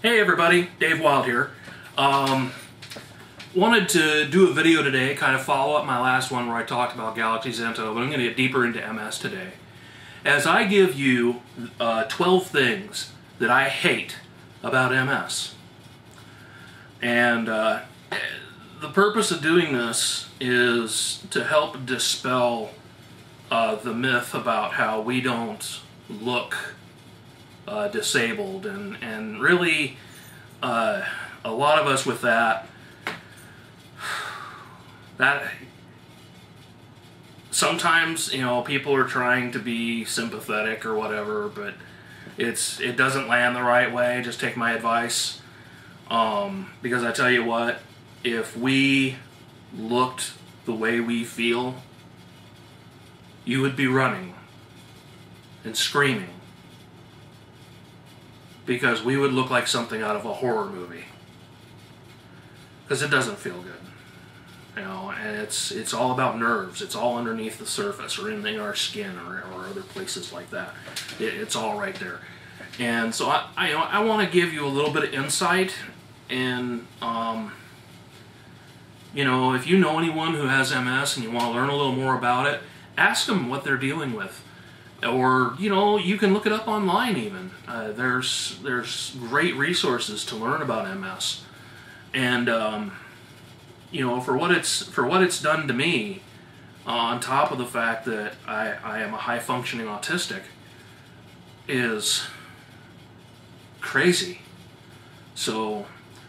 Hey everybody, Dave Wild here. Wanted to do a video today, kind of follow up my last one where I talked about Galaxy Zento, but I'm going to get deeper into MS today. As I give you 12 things that I hate about MS. And the purpose of doing this is to help dispel the myth about how we don't look disabled, and really a lot of us with that sometimes, you know, people are trying to be sympathetic or whatever, but it doesn't land the right way. Just take my advice, because I tell you what, if we looked the way we feel, you would be running and screaming, because we would look like something out of a horror movie, because it doesn't feel good, you know. And it's all about nerves. It's all underneath the surface, or in our skin, or other places like that. It's all right there. And so I want to give you a little bit of insight, and you know, if you know anyone who has MS and you want to learn a little more about it, ask them what they're dealing with. Or, you know, you can look it up online even. There's great resources to learn about MS. And, you know, for what it's done to me, on top of the fact that I am a high-functioning autistic, is crazy. So,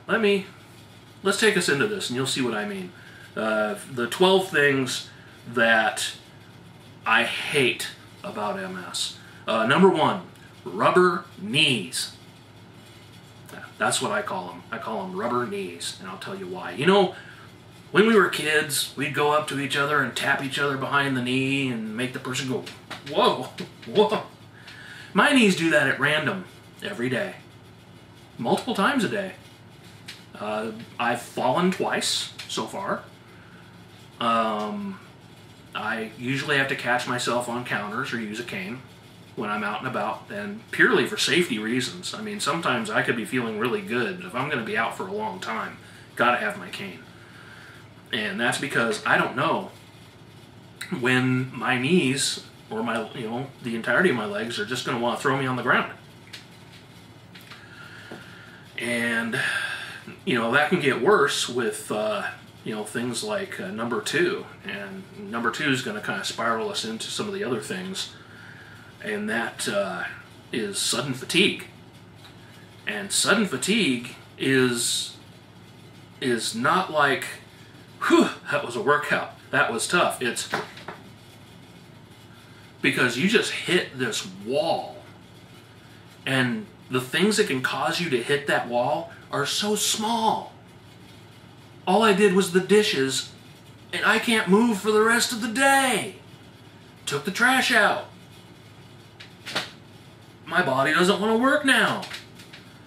let's take us into this and you'll see what I mean. The 12 things that I hate about MS. Number one, rubber knees. That's what I call them. I call them rubber knees, and I'll tell you why. You know, when we were kids, we'd go up to each other and tap each other behind the knee and make the person go, whoa, whoa. My knees do that at random every day, multiple times a day. I've fallen twice so far. I usually have to catch myself on counters or use a cane when I'm out and about, and purely for safety reasons. I mean, sometimes I could be feeling really good, but if I'm going to be out for a long time, gotta have my cane. And that's because I don't know when my knees or my, you know, the entirety of my legs are just going to want to throw me on the ground. And, you know, that can get worse with you know, things like number two, and number two is going to kind of spiral us into some of the other things, and that is sudden fatigue. And sudden fatigue is not like, whew, that was a workout, that was tough. It's because you just hit this wall, and the things that can cause you to hit that wall are so small. All I did was the dishes, and I can't move for the rest of the day. Took the trash out. My body doesn't want to work now.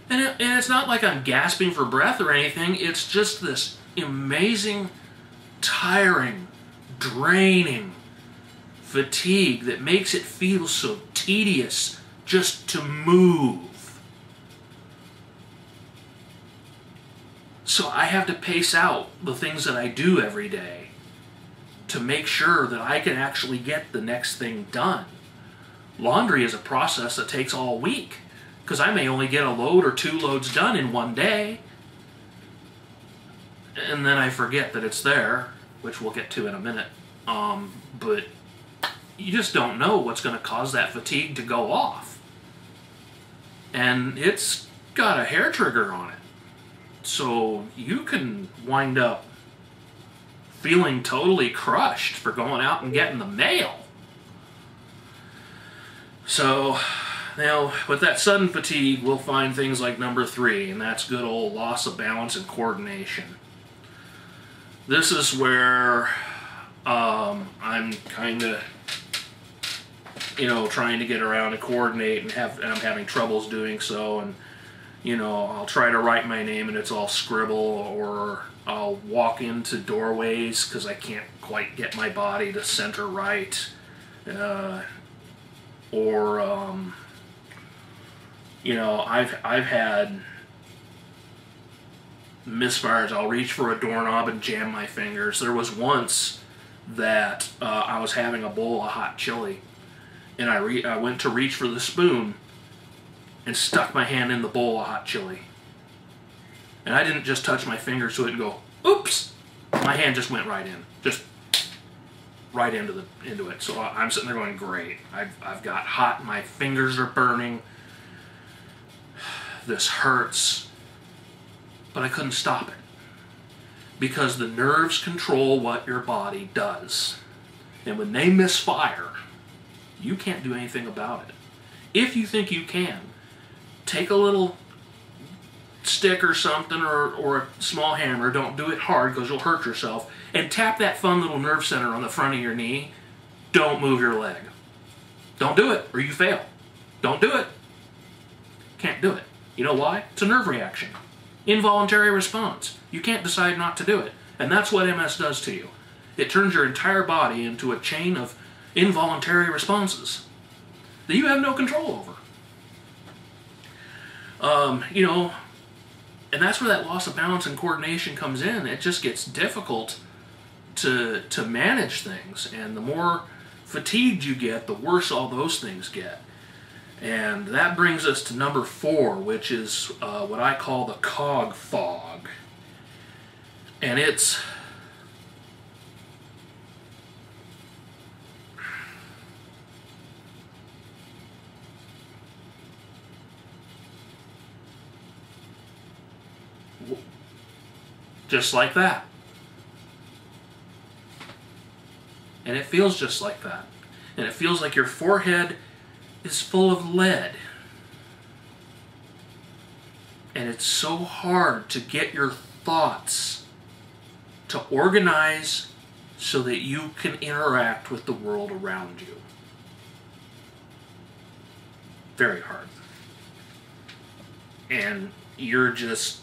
And it's not like I'm gasping for breath or anything. It's just this amazing, tiring, draining fatigue that makes it feel so tedious just to move. So I have to pace out the things that I do every day to make sure that I can actually get the next thing done. Laundry is a process that takes all week, because I may only get a load or two loads done in one day. And then I forget that it's there, which we'll get to in a minute. But you just don't know what's going to cause that fatigue to go off. And it's got a hair trigger on it. So you can wind up feeling totally crushed for going out and getting the mail. So now with that sudden fatigue, we'll find things like number three, and that's good old loss of balance and coordination. This is where I'm kind of, you know, trying to get around and coordinate, and I'm having troubles doing so. And you know, I'll try to write my name and it's all scribble, or I'll walk into doorways because I can't quite get my body to center right, or you know, I've had misfires. I'll reach for a doorknob and jam my fingers. There was once that I was having a bowl of hot chili, and I went to reach for the spoon and stuck my hand in the bowl of hot chili. And I didn't just touch my fingers to it and go, oops! My hand just went right in. Just right into it. So I'm sitting there going, great. I've got hot, my fingers are burning. This hurts. But I couldn't stop it. Because the nerves control what your body does. And when they misfire, you can't do anything about it. If you think you can, take a little stick or something, or a small hammer, don't do it hard because you'll hurt yourself, and tap that fun little nerve center on the front of your knee. Don't move your leg. Don't do it or you fail. Don't do it. Can't do it. You know why? It's a nerve reaction. Involuntary response. You can't decide not to do it. And that's what MS does to you. It turns your entire body into a chain of involuntary responses that you have no control over. You know, and that's where that loss of balance and coordination comes in. It just gets difficult to manage things. And the more fatigued you get, the worse all those things get. And that brings us to number 4, which is what I call the cog fog. And it's just like that. And it feels just like that. And it feels like your forehead is full of lead. And it's so hard to get your thoughts to organize so that you can interact with the world around you. Very hard. And you're just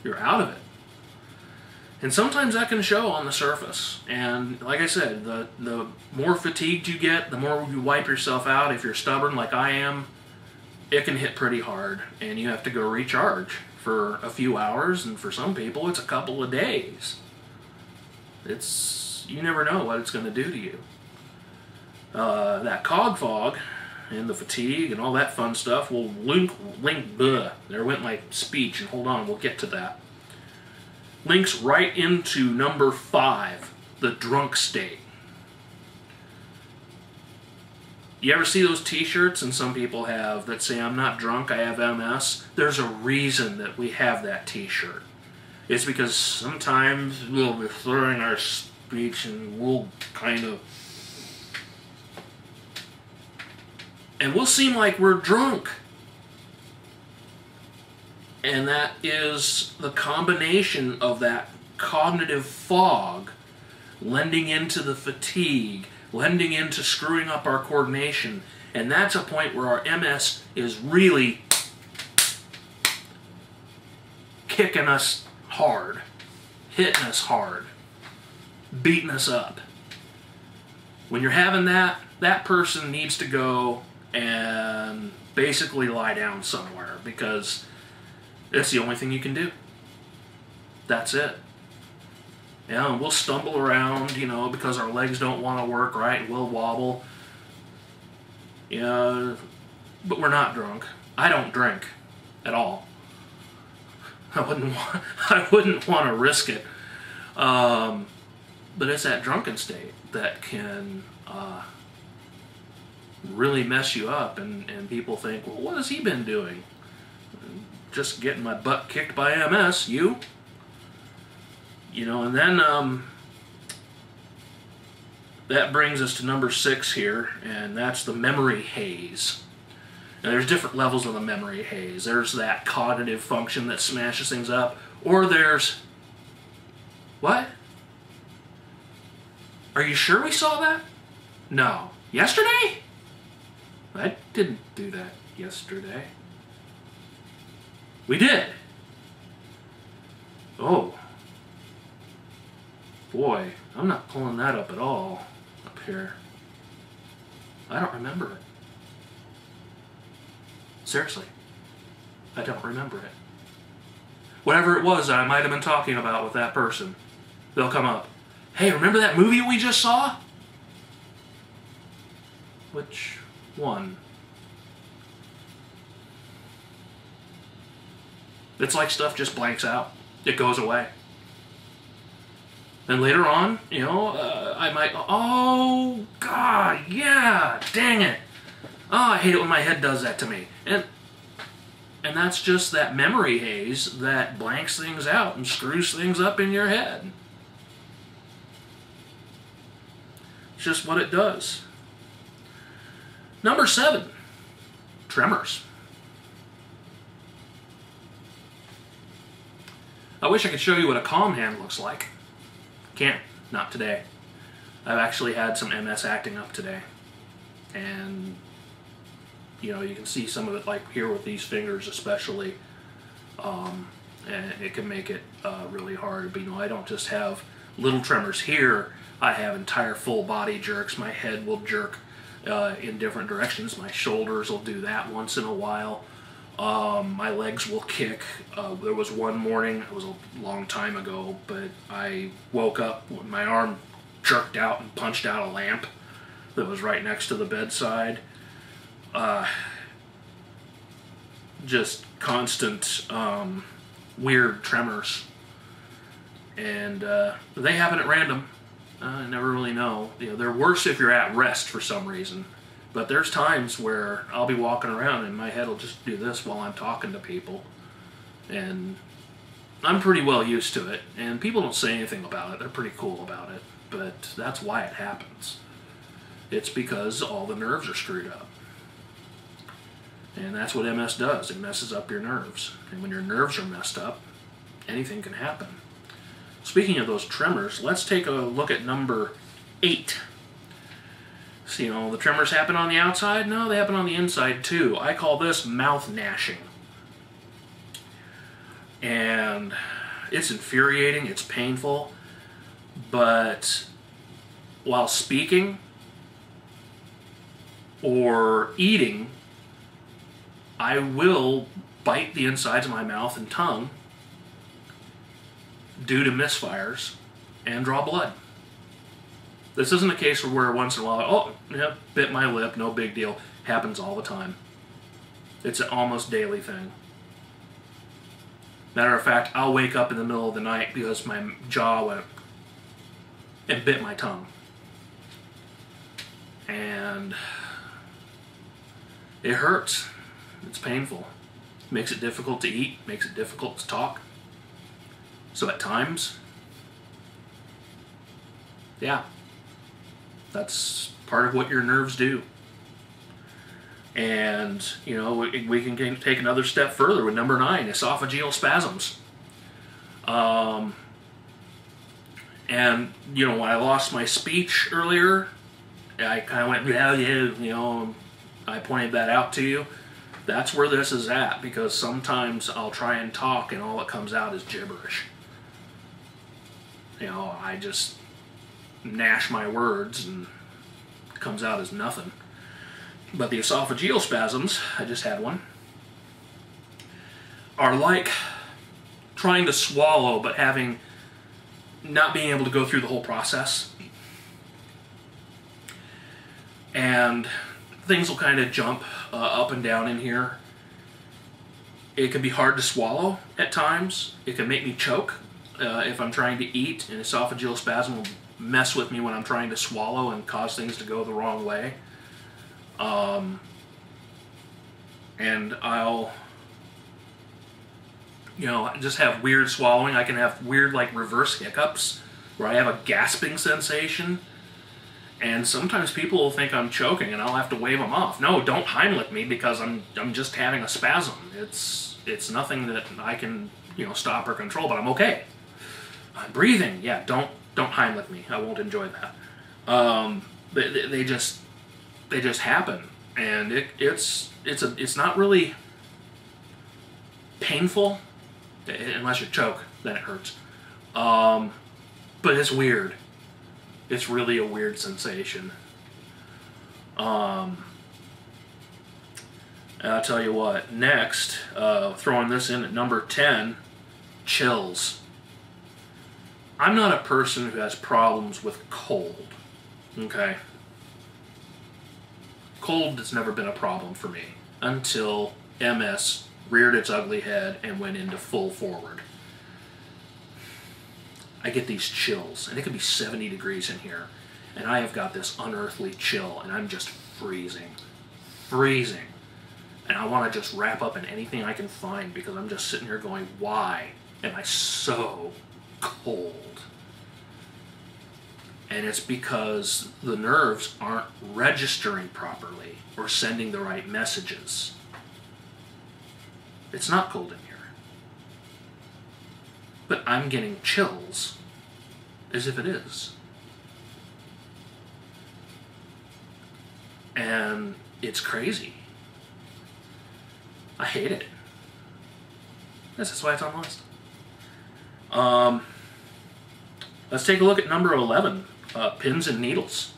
you're out of it. And sometimes that can show on the surface. And like I said, the more fatigued you get, the more you wipe yourself out. If you're stubborn like I am, it can hit pretty hard. And you have to go recharge for a few hours. And for some people, it's a couple of days. You never know what it's going to do to you. That cog fog and the fatigue and all that fun stuff will there went my speech, and hold on, we'll get to that. Links right into number 5, the drunk state. You ever see those t-shirts, and some people have, that say, I'm not drunk, I have MS? There's a reason that we have that t-shirt. It's because sometimes we'll be slurring our speech and we'll kind of... and we'll seem like we're drunk. And that is the combination of that cognitive fog lending into the fatigue, lending into screwing up our coordination. And that's a point where our MS is really kicking us hard, hitting us hard, beating us up. When you're having that, that person needs to go and basically lie down somewhere, because it's the only thing you can do. That's it. Yeah, and we'll stumble around, you know, because our legs don't want to work right, and we'll wobble. Yeah, but we're not drunk. I don't drink at all. I wouldn't want to risk it. But it's that drunken state that can really mess you up, and people think, well, what has he been doing? Just getting my butt kicked by MS. You know, and then that brings us to number 6 here, and that's the memory haze. Now, there's different levels of the memory haze. There's that cognitive function that smashes things up, or there's... What? Are you sure we saw that? No. Yesterday? I didn't do that yesterday. We did. Oh. Boy, I'm not pulling that up at all up here. I don't remember it. Seriously. I don't remember it. Whatever it was I might have been talking about with that person, they'll come up. Hey, remember that movie we just saw? Which one? It's like stuff just blanks out. It goes away. Then later on, you know, I might, oh, God, yeah, dang it. Oh, I hate it when my head does that to me. And that's just that memory haze that blanks things out and screws things up in your head. It's just what it does. Number 7, tremors. I wish I could show you what a calm hand looks like. Can't. Not today. I've actually had some MS acting up today. And, you know, you can see some of it like here with these fingers especially. And it can make it really hard. But, you know, I don't just have little tremors here. I have entire full body jerks. My head will jerk in different directions. My shoulders will do that once in a while. My legs will kick. There was one morning, it was a long time ago, but I woke up with my arm jerked out and punched out a lamp that was right next to the bedside. Just constant weird tremors. And they happen at random. I never really know. You know, they're worse if you're at rest for some reason. But there's times where I'll be walking around and my head will just do this while I'm talking to people. And I'm pretty well used to it. And people don't say anything about it. They're pretty cool about it. But that's why it happens. It's because all the nerves are screwed up. And that's what MS does. It messes up your nerves. And when your nerves are messed up, anything can happen. Speaking of those tremors, let's take a look at number 8. So, you know, the tremors happen on the outside? No, they happen on the inside too. I call this mouth gnashing. And it's infuriating, it's painful, but while speaking or eating, I will bite the insides of my mouth and tongue due to misfires and draw blood. This isn't a case where once in a while, oh, yeah, bit my lip, no big deal. Happens all the time. It's an almost daily thing. Matter of fact, I'll wake up in the middle of the night because my jaw went and bit my tongue. And it hurts. It's painful. Makes it difficult to eat, makes it difficult to talk. So at times, yeah, that's part of what your nerves do. And, you know, we can take another step further with number 9, esophageal spasms. And, you know, when I lost my speech earlier, I kind of went, yeah, you know, I pointed that out to you. That's where this is at, because sometimes I'll try and talk and all that comes out is gibberish. You know, I just gnash my words and it comes out as nothing. But the esophageal spasms, I just had one, are like trying to swallow but not being able to go through the whole process. And things will kind of jump up and down in here. It can be hard to swallow at times. It can make me choke if I'm trying to eat. An esophageal spasm will mess with me when I'm trying to swallow and cause things to go the wrong way. And I'll, you know, just have weird swallowing. I can have weird, like, reverse hiccups where I have a gasping sensation. And sometimes people will think I'm choking and I'll have to wave them off. No, don't Heimlich me because I'm just having a spasm. It's nothing that I can, you know, stop or control, but I'm okay. I'm breathing. Yeah, don't Heimlich me. I won't enjoy that. They just happen, and it's not really painful unless you choke. Then it hurts. But it's weird. It's really a weird sensation. And I'll tell you what, next, throwing this in at number 10, chills. I'm not a person who has problems with cold, okay? Cold has never been a problem for me until MS reared its ugly head and went into full forward. I get these chills, and it could be 70 degrees in here, and I have got this unearthly chill, and I'm just freezing. Freezing. And I want to just wrap up in anything I can find because I'm just sitting here going, why am I so cold? And it's because the nerves aren't registering properly or sending the right messages. It's not cold in here. But I'm getting chills as if it is. And it's crazy. I hate it. That's why it's on the list. Let's take a look at number 11. Pins and needles.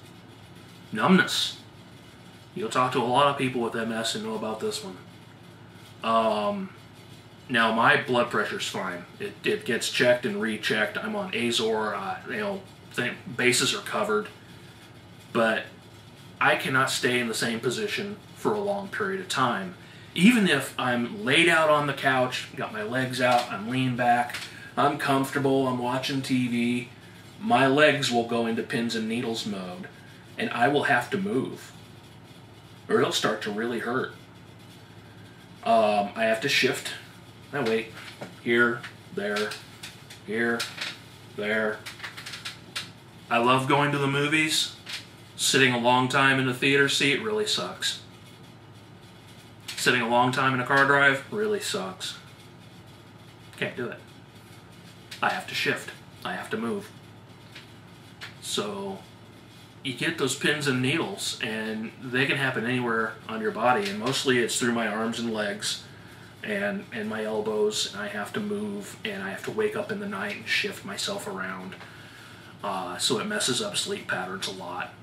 Numbness. You'll talk to a lot of people with MS and know about this one. Now my blood pressure's fine. It gets checked and rechecked. I'm on Azor. Bases are covered. But I cannot stay in the same position for a long period of time. Even if I'm laid out on the couch, got my legs out, I'm leaned back, I'm comfortable, I'm watching TV, my legs will go into pins and needles mode, and I will have to move, or it'll start to really hurt. I have to shift my weight here, there, here, there. I love going to the movies. Sitting a long time in the theater seat really sucks. Sitting a long time in a car drive really sucks. Can't do it. I have to shift. I have to move. So you get those pins and needles, and they can happen anywhere on your body, and mostly it's through my arms and legs and my elbows, and I have to move, and I have to wake up in the night and shift myself around. So it messes up sleep patterns a lot.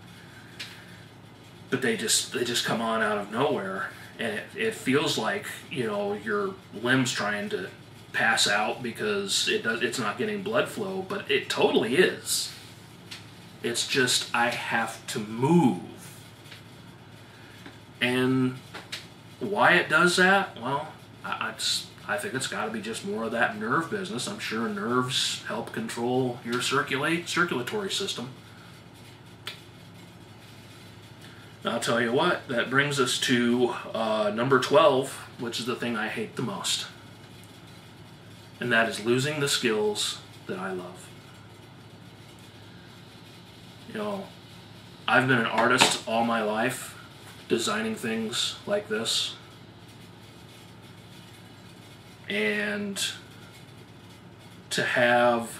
But they just come on out of nowhere. And it feels like, your limb's trying to pass out because it's not getting blood flow, but it totally is. It's just I have to move. And why it does that? Well, I think it's got to be just more of that nerve business. I'm sure nerves help control your circulatory system. I'll tell you what, that brings us to number 12, which is the thing I hate the most. And that is losing the skills that I love. I've been an artist all my life, designing things like this. And to have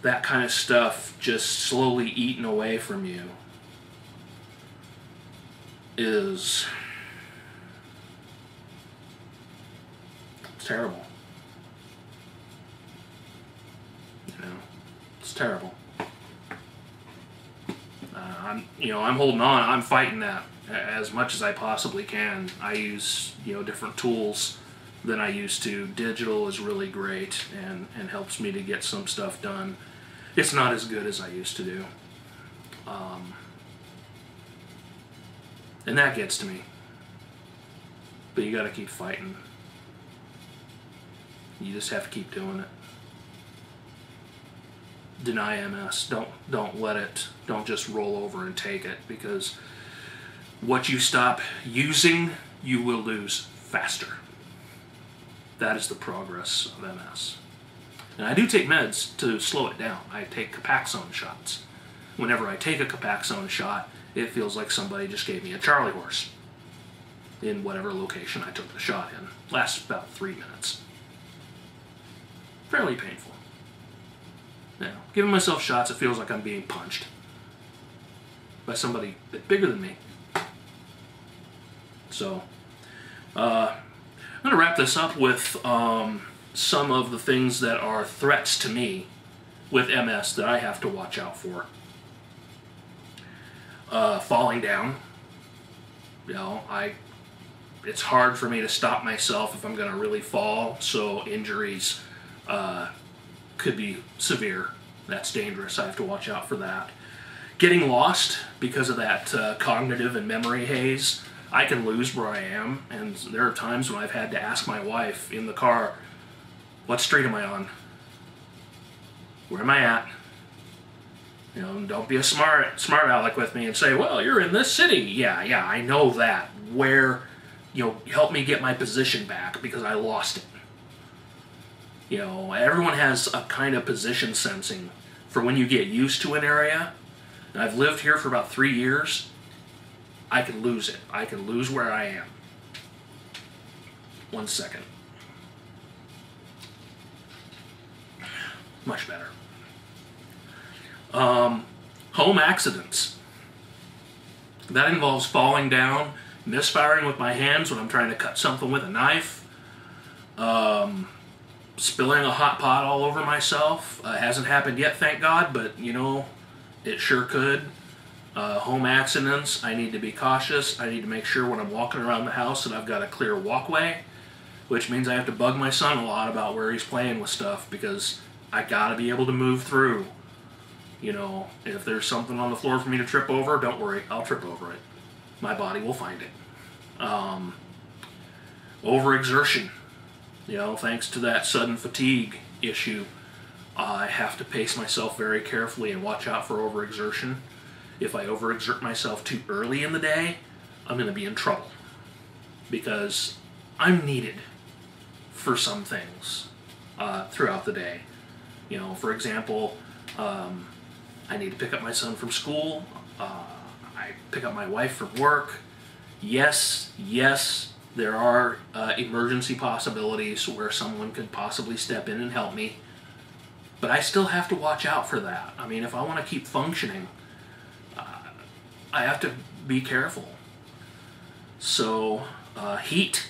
that kind of stuff just slowly eaten away from you is terrible. It's terrible. I'm holding on. I'm fighting that as much as I possibly can. I use different tools than I used to. Digital is really great and helps me to get some stuff done. It's not as good as I used to do. And that gets to me. But you gotta keep fighting. You just have to keep doing it. Deny MS. Don't let it. Don't just roll over and take it, because what you stop using, you will lose faster. That is the progress of MS. And I do take meds to slow it down. I take Copaxone shots. Whenever I take a Copaxone shot, it feels like somebody just gave me a Charlie horse in whatever location I took the shot in. Lasts about 3 minutes. Fairly painful. Giving myself shots, it feels like I'm being punched by somebody a bit bigger than me. So, I'm going to wrap this up with some of the things that are threats to me with MS that I have to watch out for. Falling down. I it's hard for me to stop myself if I'm going to really fall, so injuries could be severe. That's dangerous. I have to watch out for that. Getting lost because of that cognitive and memory haze. I can lose where I am, and there are times when I've had to ask my wife in the car, what street am I on? Where am I at? You know, don't be a smart aleck with me and say, well, you're in this city. Yeah, I know that. Where, you know, help me get my position back because I lost it. You know, everyone has a kind of position sensing for when you get used to an area. And I've lived here for about 3 years. I can lose it. I can lose where I am. 1 second. Much better. Home accidents. That involves falling down, misfiring with my hands when I'm trying to cut something with a knife, spilling a hot pot all over myself. Hasn't happened yet, thank God, but, you know, it sure could. Home accidents, I need to be cautious. I need to make sure when I'm walking around the house that I've got a clear walkway, which means I have to bug my son a lot about where he's playing with stuff because I gotta be able to move through. You know, if there's something on the floor for me to trip over, don't worry, I'll trip over it. My body will find it. Overexertion. You know, thanks to that sudden fatigue issue, I have to pace myself very carefully and watch out for overexertion. If I overexert myself too early in the day, I'm going to be in trouble because I'm needed for some things throughout the day. You know, for example, I need to pick up my son from school. I pick up my wife from work. Yes, there are emergency possibilities where someone could possibly step in and help me. But I still have to watch out for that. I mean, if I want to keep functioning, I have to be careful. So, heat.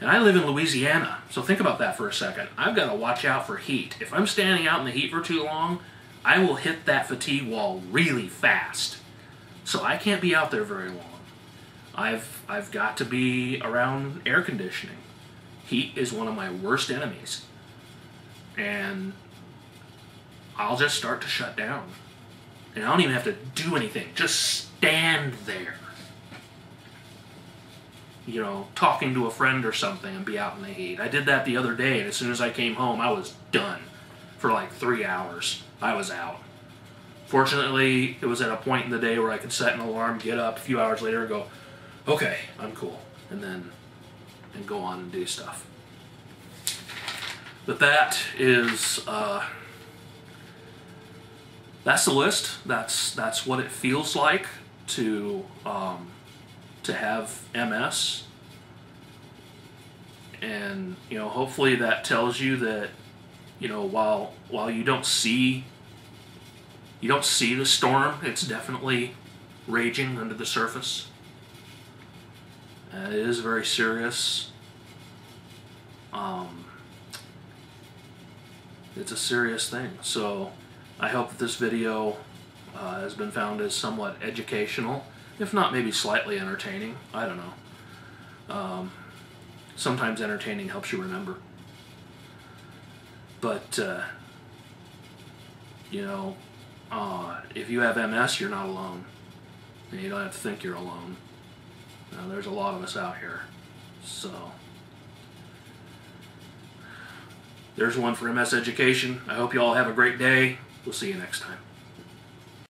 And I live in Louisiana, so think about that for a second. I've got to watch out for heat. If I'm standing out in the heat for too long, I will hit that fatigue wall really fast. So I can't be out there very long. I've got to be around air conditioning. Heat is one of my worst enemies. And I'll just start to shut down. And I don't even have to do anything. Just stand there. You know, talking to a friend or something and be out in the heat. I did that the other day, and as soon as I came home, I was done. For like 3 hours, I was out. Fortunately, it was at a point in the day where I could set an alarm, get up a few hours later and go, okay, I'm cool. And go on and do stuff. But that is, that's the list. That's what it feels like to have MS. And, you know, hopefully that tells you that, you know, while you don't see the storm, it's definitely raging under the surface. It is very serious. It's a serious thing. So I hope that this video has been found as somewhat educational, if not maybe slightly entertaining. I don't know. Sometimes entertaining helps you remember. But, you know, if you have MS, you're not alone. And you don't have to think you're alone. There's a lot of us out here. So, there's one for MS education. I hope you all have a great day. We'll see you next time.